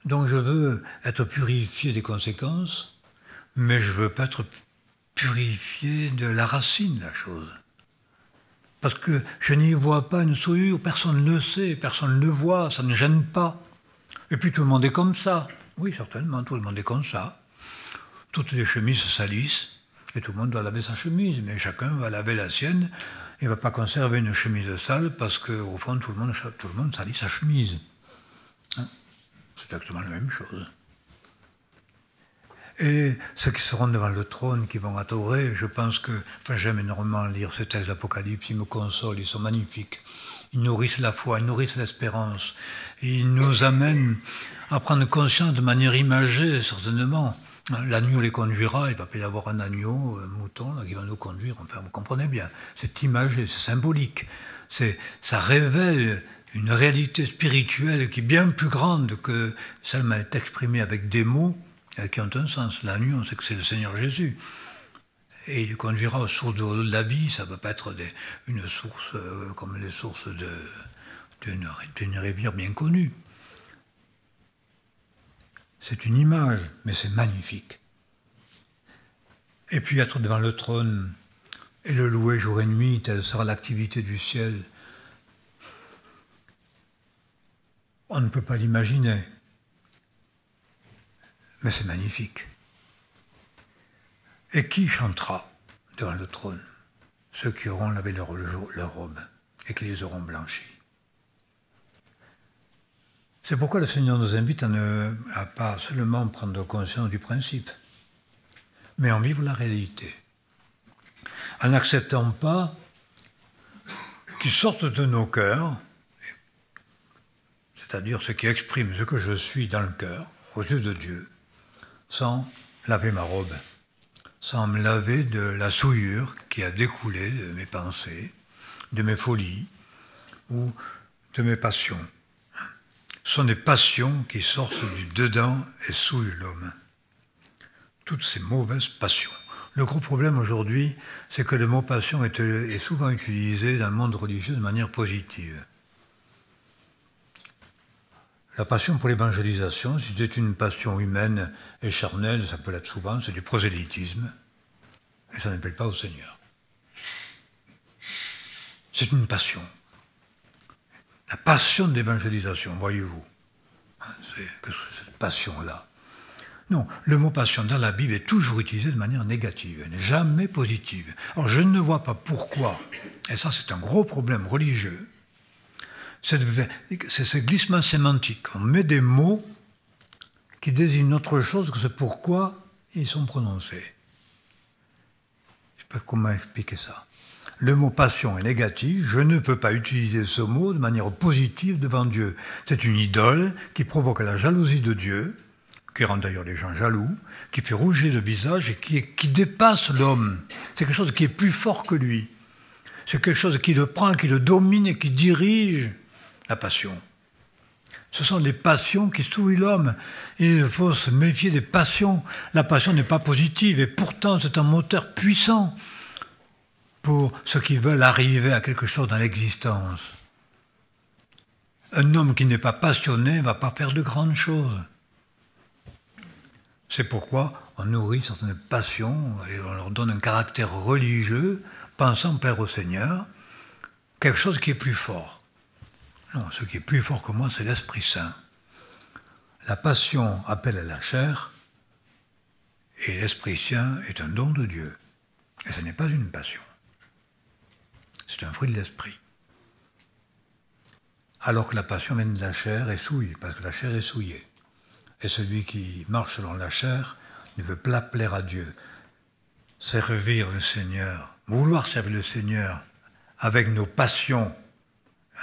Donc je veux être purifié des conséquences, mais je ne veux pas être purifié de la racine de la chose. Parce que je n'y vois pas une souillure, personne ne le sait, personne ne le voit, ça ne gêne pas. Et puis tout le monde est comme ça. Oui, certainement, tout le monde est comme ça. Toutes les chemises se salissent, et tout le monde doit laver sa chemise, mais chacun va laver la sienne, et ne va pas conserver une chemise sale, parce qu'au fond, tout le monde salit sa chemise. Hein? C'est exactement la même chose. Et ceux qui seront devant le trône, qui vont adorer, je pense que... Enfin, j'aime énormément lire ces textes d'Apocalypse, ils me consolent, ils sont magnifiques. Ils nourrissent la foi, ils nourrissent l'espérance. Et ils nous amènent à prendre conscience de manière imagée, certainement. L'agneau les conduira, il va pas y avoir un agneau, un mouton là, qui va nous conduire. Enfin, vous comprenez bien. C'est imagé, c'est symbolique. Ça révèle une réalité spirituelle qui est bien plus grande que seulement est exprimée avec des mots qui ont un sens. L'agneau, on sait que c'est le Seigneur Jésus. et il conduira aux sources de la vie. Ça ne peut pas être une source comme les sources d'une rivière bien connue. C'est une image, mais c'est magnifique. Et puis être devant le trône et le louer jour et nuit, telle sera l'activité du ciel. On ne peut pas l'imaginer, mais c'est magnifique. Et qui chantera devant le trône? Ceux qui auront lavé leur robe et qui les auront blanchis. C'est pourquoi le Seigneur nous invite à ne pas seulement prendre conscience du principe, mais en vivre la réalité. En n'acceptant pas qu'ils sortent de nos cœurs, c'est-à-dire ce qui exprime ce que je suis dans le cœur, aux yeux de Dieu, sans laver ma robe, sans me laver de la souillure qui a découlé de mes pensées, de mes folies ou de mes passions. Ce sont des passions qui sortent du dedans et souillent l'homme. Toutes ces mauvaises passions. Le gros problème aujourd'hui, c'est que le mot passion est souvent utilisé dans le monde religieux de manière positive. La passion pour l'évangélisation, si c'est une passion humaine et charnelle, ça peut l'être souvent, c'est du prosélytisme, et ça n'appelle pas au Seigneur. C'est une passion. La passion de l'évangélisation, voyez-vous. C'est cette passion-là. Non, le mot passion dans la Bible est toujours utilisé de manière négative, jamais positive. Alors je ne vois pas pourquoi, et ça c'est un gros problème religieux, c'est ce glissement sémantique. On met des mots qui désignent autre chose que ce pourquoi ils sont prononcés. Je ne sais pas comment expliquer ça. Le mot passion est négatif, je ne peux pas utiliser ce mot de manière positive devant Dieu. C'est une idole qui provoque la jalousie de Dieu, qui rend d'ailleurs les gens jaloux, qui fait rougir le visage et qui dépasse l'homme. C'est quelque chose qui est plus fort que lui. C'est quelque chose qui le prend, qui le domine et qui dirige la passion. Ce sont des passions qui souillent l'homme. Il faut se méfier des passions. La passion n'est pas positive et pourtant c'est un moteur puissant pour ceux qui veulent arriver à quelque chose dans l'existence. Un homme qui n'est pas passionné ne va pas faire de grandes choses. C'est pourquoi on nourrit certaines passions et on leur donne un caractère religieux, pensant plaire au Seigneur, quelque chose qui est plus fort. Non, ce qui est plus fort que moi, c'est l'Esprit Saint. La passion appelle à la chair, et l'Esprit Saint est un don de Dieu. Et ce n'est pas une passion. C'est un fruit de l'Esprit. Alors que la passion vient de la chair et souille, parce que la chair est souillée. Et celui qui marche selon la chair ne veut pas plaire à Dieu. Servir le Seigneur, vouloir servir le Seigneur avec nos passions,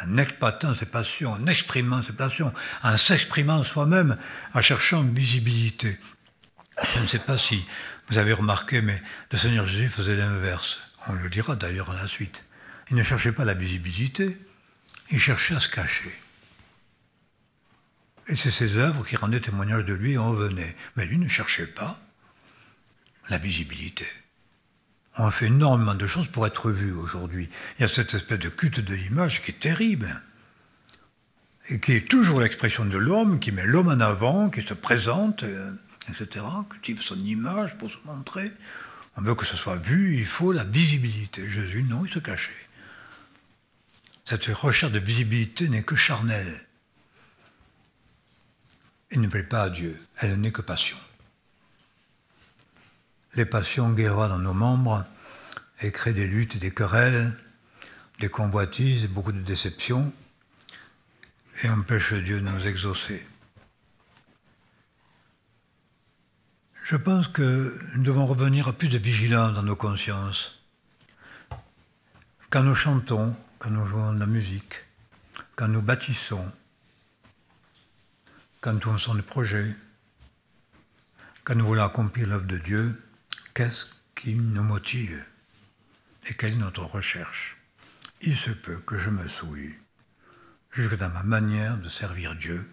en exploitant ses passions, en exprimant ses passions, en s'exprimant soi-même, en cherchant une visibilité. Je ne sais pas si vous avez remarqué, mais le Seigneur Jésus faisait l'inverse. On le dira d'ailleurs à la suite. Il ne cherchait pas la visibilité, il cherchait à se cacher. Et c'est ses œuvres qui rendaient témoignage de lui et on venait. Mais lui ne cherchait pas la visibilité. On fait énormément de choses pour être vu aujourd'hui. Il y a cette espèce de culte de l'image qui est terrible. Et qui est toujours l'expression de l'homme, qui met l'homme en avant, qui se présente, etc., cultive son image pour se montrer. On veut que ce soit vu, il faut la visibilité. Jésus, non, il se cachait. Cette recherche de visibilité n'est que charnelle. Elle ne plaît pas à Dieu, elle n'est que passion. Les passions guerroient dans nos membres et créent des luttes, des querelles, des convoitises, beaucoup de déceptions et empêchent Dieu de nous exaucer. Je pense que nous devons revenir à plus de vigilance dans nos consciences. Quand nous chantons, quand nous jouons de la musique, quand nous bâtissons, quand nous faisons des projets, quand nous voulons accomplir l'œuvre de Dieu, qu'est-ce qui nous motive et quelle est notre recherche? Il se peut que je me souille jusque dans ma manière de servir Dieu,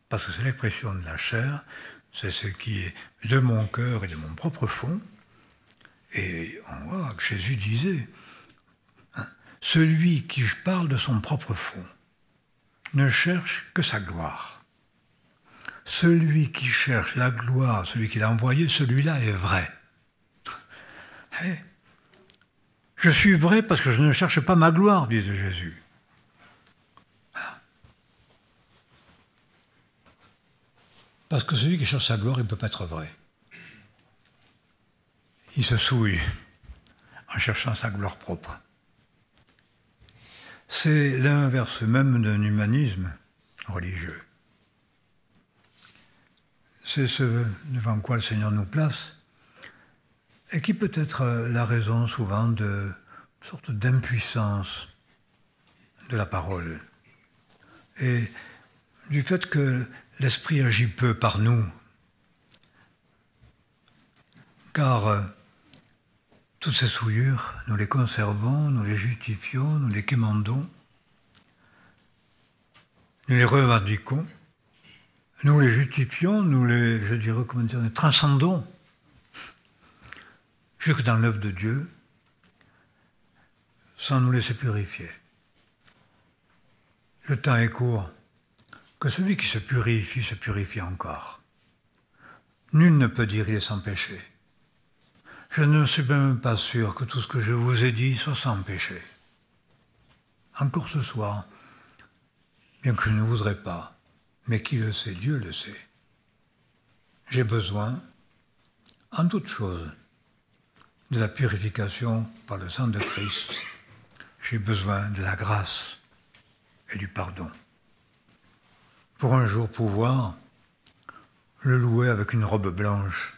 parce que c'est l'expression de la chair, c'est ce qui est de mon cœur et de mon propre fond, Et on voit que Jésus disait, hein, celui qui parle de son propre front ne cherche que sa gloire. Celui qui cherche la gloire, celui qui l'a envoyé, celui-là est vrai. Hey, je suis vrai parce que je ne cherche pas ma gloire, disait Jésus. Parce que celui qui cherche sa gloire, il ne peut pas être vrai. Il se souille en cherchant sa gloire propre. C'est l'inverse même d'un humanisme religieux. C'est ce devant quoi le Seigneur nous place, et qui peut être la raison souvent de sorte d'impuissance de la parole, et du fait que l'Esprit agit peu par nous, car toutes ces souillures, nous les conservons, nous les justifions, nous les quémandons, nous les revendiquons, nous les justifions, nous les, nous transcendons jusque dans l'œuvre de Dieu, sans nous laisser purifier. Le temps est court, que celui qui se purifie encore. Nul ne peut dire il est sans péché. Je ne suis même pas sûr que tout ce que je vous ai dit soit sans péché. Encore ce soir, bien que je ne voudrais pas, mais qui le sait, Dieu le sait. J'ai besoin, en toute chose, de la purification par le sang de Christ. J'ai besoin de la grâce et du pardon. Pour un jour pouvoir le louer avec une robe blanche.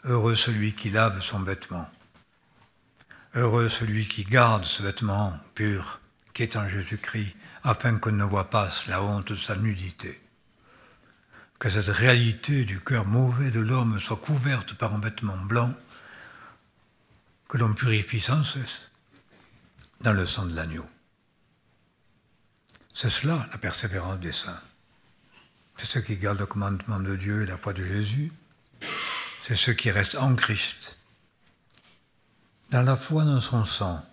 Heureux celui qui lave son vêtement. Heureux celui qui garde ce vêtement pur qui est en Jésus-Christ, afin qu'on ne voit pas la honte de sa nudité. Que cette réalité du cœur mauvais de l'homme soit couverte par un vêtement blanc, que l'on purifie sans cesse dans le sang de l'agneau. C'est cela la persévérance des saints. C'est ceux qui gardent le commandement de Dieu et la foi de Jésus. C'est ceux qui restent en Christ, dans la foi dans son sang,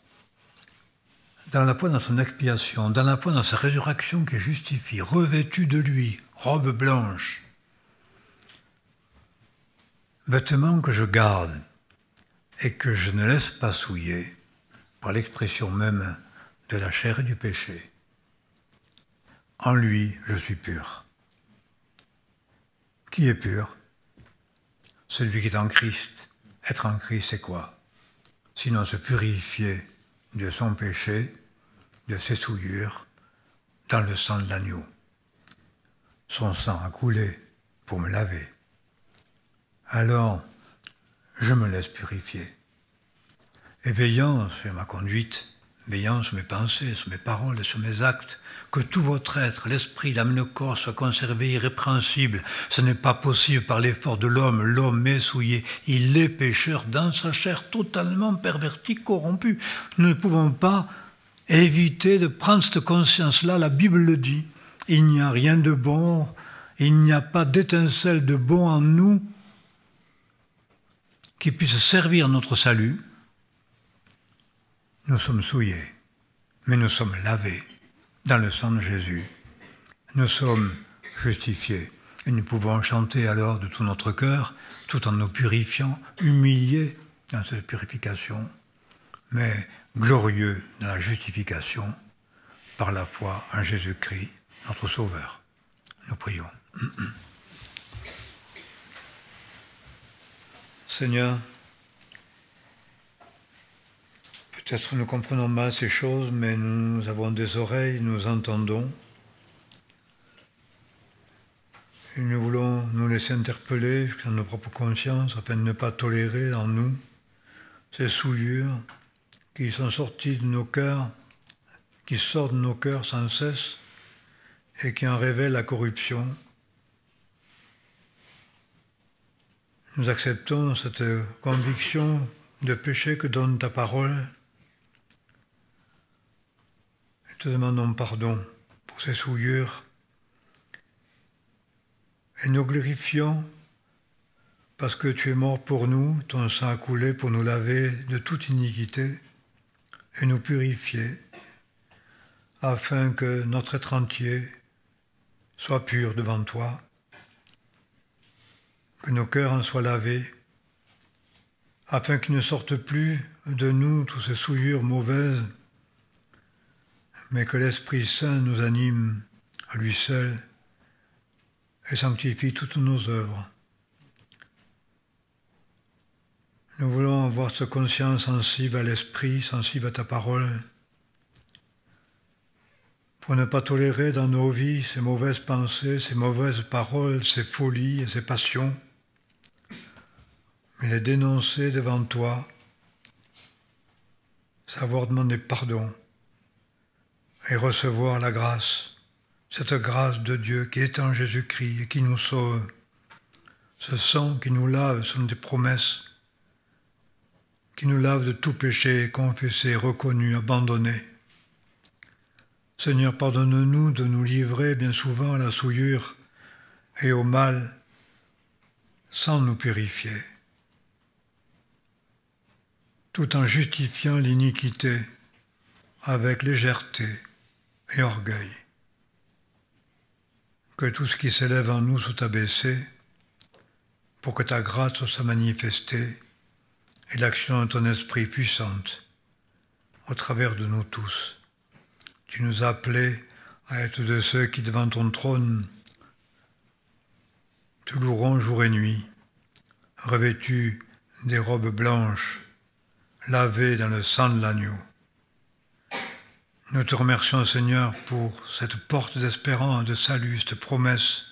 dans la foi dans son expiation, dans la foi dans sa résurrection qui justifie, revêtus de lui, robe blanche, vêtements que je garde et que je ne laisse pas souiller par l'expression même de la chair et du péché. En lui, je suis pur. Qui est pur? Celui qui est en Christ. Être en Christ, c'est quoi? Sinon se purifier de son péché, de ses souillures, dans le sang de l'agneau. Son sang a coulé pour me laver. Alors, je me laisse purifier. Et veillant sur ma conduite, veillant sur mes pensées, sur mes paroles et sur mes actes, que tout votre être, l'esprit, l'âme, le corps soit conservé irrépréhensible. Ce n'est pas possible par l'effort de l'homme. L'homme est souillé. Il est pécheur dans sa chair, totalement perverti, corrompu. Nous ne pouvons pas éviter de prendre cette conscience-là. La Bible le dit. Il n'y a rien de bon. Il n'y a pas d'étincelle de bon en nous qui puisse servir notre salut. Nous sommes souillés, mais nous sommes lavés dans le sang de Jésus. Nous sommes justifiés et nous pouvons chanter alors de tout notre cœur, tout en nous purifiant, humiliés dans cette purification, mais glorieux dans la justification par la foi en Jésus-Christ, notre Sauveur. Nous prions. Seigneur, peut-être nous comprenons mal ces choses, mais nous avons des oreilles, nous entendons. Et nous voulons nous laisser interpeller dans nos propres consciences afin de ne pas tolérer en nous ces souillures qui sont sorties de nos cœurs, qui sortent de nos cœurs sans cesse et qui en révèlent la corruption. Nous acceptons cette conviction de péché que donne ta parole. Et te demandons pardon pour ces souillures. Et nous glorifions parce que tu es mort pour nous, ton sang a coulé pour nous laver de toute iniquité et nous purifier, afin que notre être entier soit pur devant toi, que nos cœurs en soient lavés, afin qu'il ne sorte plus de nous toutes ces souillures mauvaises, mais que l'Esprit Saint nous anime à lui seul et sanctifie toutes nos œuvres. Nous voulons avoir cette conscience sensible à l'Esprit, sensible à ta parole, pour ne pas tolérer dans nos vies ces mauvaises pensées, ces mauvaises paroles, ces folies et ces passions, mais les dénoncer devant toi, savoir demander pardon et recevoir la grâce, cette grâce de Dieu qui est en Jésus-Christ et qui nous sauve. Ce sang qui nous lave sont des promesses, qui nous lave de tout péché, confessé, reconnu, abandonné. Seigneur, pardonne-nous de nous livrer bien souvent à la souillure et au mal sans nous purifier, tout en justifiant l'iniquité avec légèreté et orgueil. Que tout ce qui s'élève en nous soit abaissé pour que ta grâce soit manifestée et l'action de ton esprit puissante au travers de nous tous. Tu nous as appelés à être de ceux qui, devant ton trône, te loueront jour et nuit, revêtus des robes blanches, lavés dans le sang de l'agneau. Nous te remercions, Seigneur, pour cette porte d'espérance, de salut, cette promesse,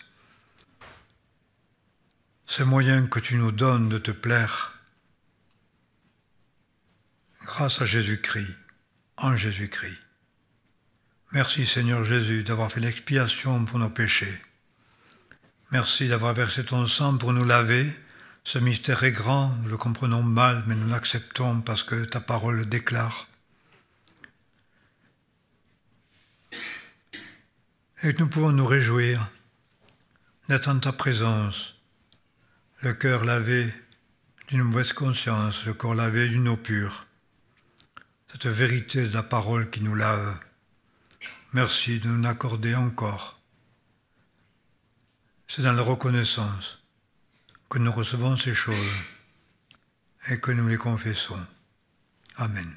ce moyen que tu nous donnes de te plaire, grâce à Jésus-Christ, en Jésus-Christ. Merci, Seigneur Jésus, d'avoir fait l'expiation pour nos péchés. Merci d'avoir versé ton sang pour nous laver. Ce mystère est grand, nous le comprenons mal, mais nous l'acceptons parce que ta parole le déclare. Et nous pouvons nous réjouir d'être en ta présence, le cœur lavé d'une mauvaise conscience, le corps lavé d'une eau pure. Cette vérité de la parole qui nous lave. Merci de nous l'accorder encore. C'est dans la reconnaissance que nous recevons ces choses et que nous les confessons. Amen.